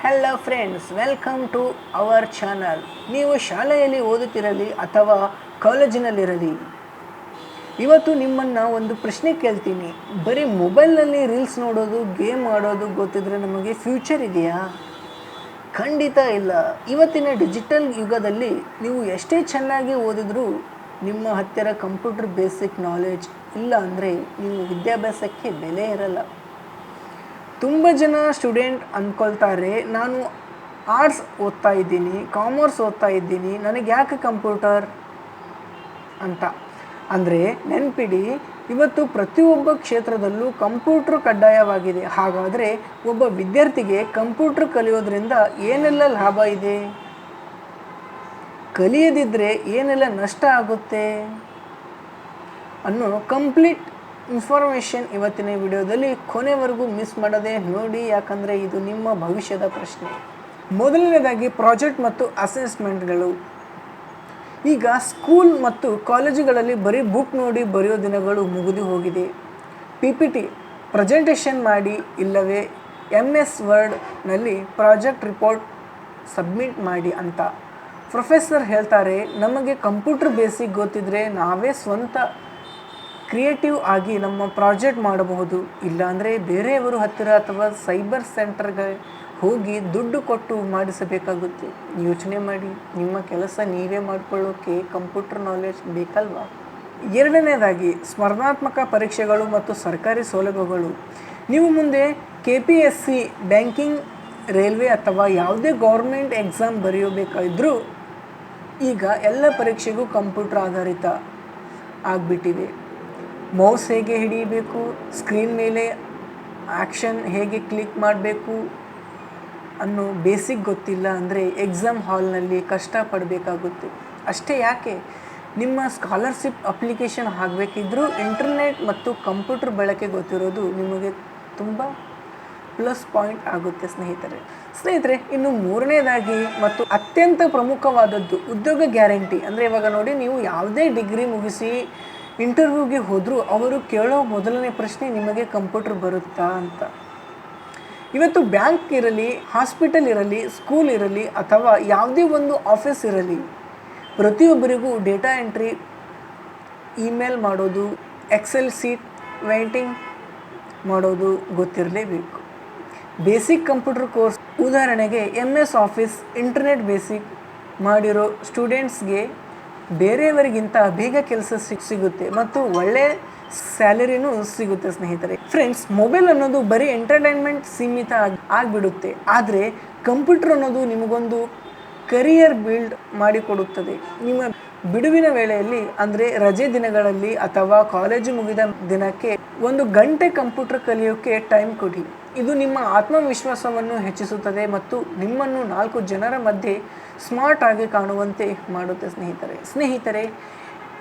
Hello friends, welcome to our channel. ನೀವು ಶಾಲೆಯಲ್ಲಿ ಓದುತ್ತಿರಲಿ ಅಥವಾ ಕಾಲೇಜಿನಲ್ಲಿರಲಿ, ಇವತ್ತು ನಿಮ್ಮನ್ನು ಒಂದು ಪ್ರಶ್ನೆ ಕೇಳ್ತೀನಿ. ಬರೀ ಮೊಬೈಲ್ನಲ್ಲಿ ರೀಲ್ಸ್ ನೋಡೋದು, ಗೇಮ್ ಆಡೋದು ಗೊತ್ತಿದ್ರೆ ನಮಗೆ ಫ್ಯೂಚರ್ ಇದೆಯಾ? ಖಂಡಿತ ಇಲ್ಲ. ಇವತ್ತಿನ ಡಿಜಿಟಲ್ ಯುಗದಲ್ಲಿ ನೀವು ಎಷ್ಟೇ ಚೆನ್ನಾಗಿ ಓದಿದ್ರೂ ನಿಮ್ಮ ಹತ್ತಿರ ಕಂಪ್ಯೂಟರ್ ಬೇಸಿಕ್ ನಾಲೆಡ್ಜ್ ಇಲ್ಲ ಅಂದರೆ ನೀವು ವಿದ್ಯಾಭ್ಯಾಸಕ್ಕೆ ಬೆಲೆ ಇರಲ್ಲ. ತುಂಬ ಜನ ಸ್ಟೂಡೆಂಟ್ ಅಂದ್ಕೊಳ್ತಾರೆ, ನಾನು ಆರ್ಟ್ಸ್ ಓದ್ತಾ ಇದ್ದೀನಿ, ಕಾಮರ್ಸ್ ಓದ್ತಾ ಇದ್ದೀನಿ, ನನಗೆ ಯಾಕೆ ಕಂಪ್ಯೂಟರ್ ಅಂತ. ಅಂದರೆ ನೆನಪಿಡಿ, ಇವತ್ತು ಪ್ರತಿಯೊಬ್ಬ ಕ್ಷೇತ್ರದಲ್ಲೂ ಕಂಪ್ಯೂಟ್ರ್ ಕಡ್ಡಾಯವಾಗಿದೆ. ಹಾಗಾದರೆ ಒಬ್ಬ ವಿದ್ಯಾರ್ಥಿಗೆ ಕಂಪ್ಯೂಟ್ರ್ ಕಲಿಯೋದ್ರಿಂದ ಏನೆಲ್ಲ ಲಾಭ ಇದೆ, ಕಲಿಯದಿದ್ದರೆ ಏನೆಲ್ಲ ನಷ್ಟ ಆಗುತ್ತೆ ಅನ್ನೋ ಕಂಪ್ಲೀಟ್ ಇನ್ಫಾರ್ಮೇಷನ್ ಇವತ್ತಿನ ವಿಡಿಯೋದಲ್ಲಿ ಕೊನೆವರೆಗೂ ಮಿಸ್ ಮಾಡದೆ ನೋಡಿ, ಯಾಕಂದರೆ ಇದು ನಿಮ್ಮ ಭವಿಷ್ಯದ ಪ್ರಶ್ನೆ. ಮೊದಲನೇದಾಗಿ ಪ್ರಾಜೆಕ್ಟ್ ಮತ್ತು ಅಸೆಸ್ಮೆಂಟ್ಗಳು. ಈಗ ಸ್ಕೂಲ್ ಮತ್ತು ಕಾಲೇಜುಗಳಲ್ಲಿ ಬರೀ ಬುಕ್ ನೋಡಿ ಬರೆಯೋ ದಿನಗಳು ಮುಗಿದು ಹೋಗಿದೆ. PPT ಪ್ರೆಸೆಂಟೇಷನ್ ಮಾಡಿ, ಇಲ್ಲವೇ MS ವರ್ಡ್ನಲ್ಲಿ ಪ್ರಾಜೆಕ್ಟ್ ರಿಪೋರ್ಟ್ ಸಬ್ಮಿಟ್ ಮಾಡಿ ಅಂತ ಪ್ರೊಫೆಸರ್ ಹೇಳ್ತಾರೆ. ನಮಗೆ ಕಂಪ್ಯೂಟರ್ ಬೇಸಿಕ್ ಗೊತ್ತಿದ್ದರೆ ನಾವೇ ಸ್ವಂತ ಕ್ರಿಯೇಟಿವ್ ಆಗಿ ನಮ್ಮ ಪ್ರಾಜೆಕ್ಟ್ ಮಾಡಬಹುದು. ಇಲ್ಲಾಂದರೆ ಬೇರೆಯವರು ಹತ್ತಿರ ಅಥವಾ ಸೈಬರ್ ಸೆಂಟರ್ಗೆ ಹೋಗಿ ದುಡ್ಡು ಕೊಟ್ಟು ಮಾಡಿಸಬೇಕಾಗುತ್ತೆ. ಯೋಚನೆ ಮಾಡಿ, ನಿಮ್ಮ ಕೆಲಸ ನೀವೇ ಮಾಡಿಕೊಳ್ಳೋಕ್ಕೆ ಕಂಪ್ಯೂಟರ್ ನಾಲೆಡ್ಜ್ ಬೇಕಲ್ವಾ? ಎರಡನೇದಾಗಿ ಸ್ಪರ್ಧಾತ್ಮಕ ಪರೀಕ್ಷೆಗಳು ಮತ್ತು ಸರ್ಕಾರಿ ಸೌಲಭ್ಯಗಳು. ನೀವು ಮುಂದೆ KPSC, ಬ್ಯಾಂಕಿಂಗ್, ರೈಲ್ವೆ ಅಥವಾ ಯಾವುದೇ ಗೌರ್ಮೆಂಟ್ ಎಕ್ಸಾಮ್ ಬರೆಯಬೇಕಾದ್ರೂ ಈಗ ಎಲ್ಲ ಪರೀಕ್ಷೆಗೂ ಕಂಪ್ಯೂಟರ್ ಆಧಾರಿತ ಆಗಿಬಿಟ್ಟಿವೆ. ಮೌಸ್ ಹೇಗೆ ಹಿಡಿಯಬೇಕು, ಸ್ಕ್ರೀನ್ ಮೇಲೆ ಆ್ಯಕ್ಷನ್ ಹೇಗೆ ಕ್ಲಿಕ್ ಮಾಡಬೇಕು ಅನ್ನೋ ಬೇಸಿಕ್ ಗೊತ್ತಿಲ್ಲ ಅಂದರೆ ಎಕ್ಸಾಮ್ ಹಾಲ್ನಲ್ಲಿ ಕಷ್ಟಪಡಬೇಕಾಗುತ್ತೆ. ಅಷ್ಟೇ ಯಾಕೆ, ನಿಮ್ಮ ಸ್ಕಾಲರ್ಶಿಪ್ ಅಪ್ಲಿಕೇಶನ್ ಆಗಬೇಕಿದ್ರೂ ಇಂಟರ್ನೆಟ್ ಮತ್ತು ಕಂಪ್ಯೂಟರ್ ಬಳಕೆ ಗೊತ್ತಿರೋದು ನಿಮಗೆ ತುಂಬ ಪ್ಲಸ್ ಪಾಯಿಂಟ್ ಆಗುತ್ತೆ ಸ್ನೇಹಿತರೆ. ಇನ್ನು ಮೂರನೇದಾಗಿ ಮತ್ತು ಅತ್ಯಂತ ಪ್ರಮುಖವಾದದ್ದು ಉದ್ಯೋಗ ಗ್ಯಾರಂಟಿ. ಅಂದರೆ ಇವಾಗ ನೋಡಿ, ನೀವು ಯಾವುದೇ ಡಿಗ್ರಿ ಮುಗಿಸಿ ಇಂಟರ್ವ್ಯೂಗೆ ಹೋದರೂ ಅವರು ಕೇಳೋ ಮೊದಲನೇ ಪ್ರಶ್ನೆ ನಿಮಗೆ ಕಂಪ್ಯೂಟರ್ ಬರುತ್ತಾ ಅಂತ. ಇವತ್ತು ಬ್ಯಾಂಕ್ ಇರಲಿ, ಹಾಸ್ಪಿಟಲ್ ಇರಲಿ, ಸ್ಕೂಲ್ ಇರಲಿ ಅಥವಾ ಯಾವುದೇ ಒಂದು ಆಫೀಸ್ ಇರಲಿ, ಪ್ರತಿಯೊಬ್ಬರಿಗೂ ಡೇಟಾ ಎಂಟ್ರಿ, ಇಮೇಲ್ ಮಾಡೋದು, ಎಕ್ಸೆಲ್ ಸೀಟ್ ವೇಟಿಂಗ್ ಮಾಡೋದು ಗೊತ್ತಿರಲೇಬೇಕು. ಬೇಸಿಕ್ ಕಂಪ್ಯೂಟರ್ ಕೋರ್ಸ್, ಉದಾಹರಣೆಗೆ MS ಆಫೀಸ್, ಇಂಟರ್ನೆಟ್ ಬೇಸಿಕ್ ಮಾಡಿರೋ ಸ್ಟೂಡೆಂಟ್ಸ್ಗೆ ಬೇರೆಯವರಿಗಿಂತ ಬೇಗ ಕೆಲಸ ಸಿಗುತ್ತೆ ಮತ್ತು ಒಳ್ಳೆಯ ಸ್ಯಾಲರಿನೂ ಸಿಗುತ್ತೆ ಸ್ನೇಹಿತರೆ. ಫ್ರೆಂಡ್ಸ್, ಮೊಬೈಲ್ ಅನ್ನೋದು ಬರೀ ಎಂಟರ್ಟೈನ್ಮೆಂಟ್ ಸೀಮಿತ ಆಗಿಬಿಡುತ್ತೆ. ಆದರೆ ಕಂಪ್ಯೂಟರ್ ಅನ್ನೋದು ನಿಮಗೊಂದು ಕರಿಯರ್ ಬಿಲ್ಡ್ ಮಾಡಿಕೊಡುತ್ತದೆ. ನಿಮ್ಮ ಬಿಡುವಿನ ವೇಳೆಯಲ್ಲಿ, ಅಂದರೆ ರಜೆ ದಿನಗಳಲ್ಲಿ ಅಥವಾ ಕಾಲೇಜು ಮುಗಿದ ದಿನಕ್ಕೆ 1 ಗಂಟೆ ಕಂಪ್ಯೂಟರ್ ಕಲಿಯೋಕ್ಕೆ ಟೈಮ್ ಕೊಡಿ. ಇದು ನಿಮ್ಮ ಆತ್ಮವಿಶ್ವಾಸವನ್ನು ಹೆಚ್ಚಿಸುತ್ತದೆ ಮತ್ತು ನಿಮ್ಮನ್ನು 4 ಜನರ ಮಧ್ಯೆ ಸ್ಮಾರ್ಟ್ ಆಗಿ ಕಾಣುವಂತೆ ಮಾಡುತ್ತೆ ಸ್ನೇಹಿತರೆ.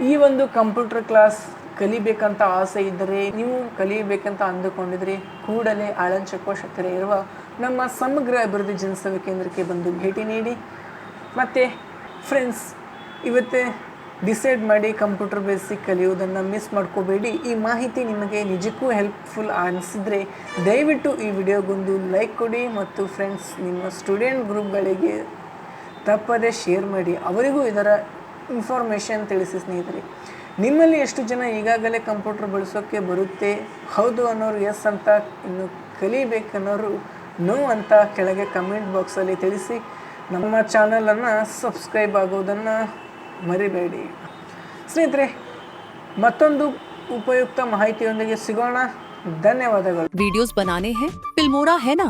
ಈ ಒಂದು ಕಂಪ್ಯೂಟರ್ ಕ್ಲಾಸ್ ಕಲಿಬೇಕಂತ ಆಸೆ ಇದ್ದರೆ, ನೀವು ಕಲಿಯಬೇಕಂತ ಅಂದುಕೊಂಡಿದ್ರೆ ಕೂಡಲೇ ಆಳಂದ್ ಚೆಕ್ಪೋಸ್ಟ್ ಹತ್ತಿರ ಇರುವ ನಮ್ಮ ಸಮಗ್ರ ಅಭಿವೃದ್ಧಿ ಜನಸೇವೆ ಕೇಂದ್ರಕ್ಕೆ ಬಂದು ಭೇಟಿ ನೀಡಿ. ಮತ್ತು ಫ್ರೆಂಡ್ಸ್, ಇವತ್ತೇ ಡಿಸೈಡ್ ಮಾಡಿ ಕಂಪ್ಯೂಟರ್ ಬೇಸಿಕ್ ಕಲಿಯೋದನ್ನು ಮಿಸ್ ಮಾಡ್ಕೋಬೇಡಿ. ಈ ಮಾಹಿತಿ ನಿಮಗೆ ನಿಜಕ್ಕೂ ಹೆಲ್ಪ್ಫುಲ್ ಅನಿಸಿದರೆ ದಯವಿಟ್ಟು ಈ ವಿಡಿಯೋಗೊಂದು ಲೈಕ್ ಕೊಡಿ ಮತ್ತು ಫ್ರೆಂಡ್ಸ್, ನಿಮ್ಮ ಸ್ಟೂಡೆಂಟ್ ಗ್ರೂಪ್ಗಳಿಗೆ ತಪ್ಪದೇ ಶೇರ್ ಮಾಡಿ, ಅವರಿಗೂ ಇದರ ಇನ್ಫಾರ್ಮೇಷನ್ ತಿಳಿಸಿ ಸ್ನೇಹಿತರೆ. ನಿಮ್ಮಲ್ಲಿ ಎಷ್ಟು ಜನ ಈಗಾಗಲೇ ಕಂಪ್ಯೂಟರ್ ಬಳಸೋಕ್ಕೆ ಬರುತ್ತೆ, ಹೌದು ಅನ್ನೋರು ಎಸ್ ಅಂತ, ಇನ್ನು ಕಲಿಬೇಕನ್ನೋರು ನೋ ಅಂತ ಕೆಳಗೆ ಕಮೆಂಟ್ ಬಾಕ್ಸಲ್ಲಿ ತಿಳಿಸಿ. ನಮ್ಮ ಚಾನಲನ್ನು ಸಬ್ಸ್ಕ್ರೈಬ್ ಆಗೋದನ್ನು ಮರಿಬೇಡಿ ಸ್ನೇಹಿತರೆ. ಮತ್ತೊಂದು ಉಪಯುಕ್ತ ಮಾಹಿತಿಯೊಂದಿಗೆ ಸಿಗೋಣ. ಧನ್ಯವಾದಗಳು. वीडियोस बनाने हैं, फिल्मोरा है ना,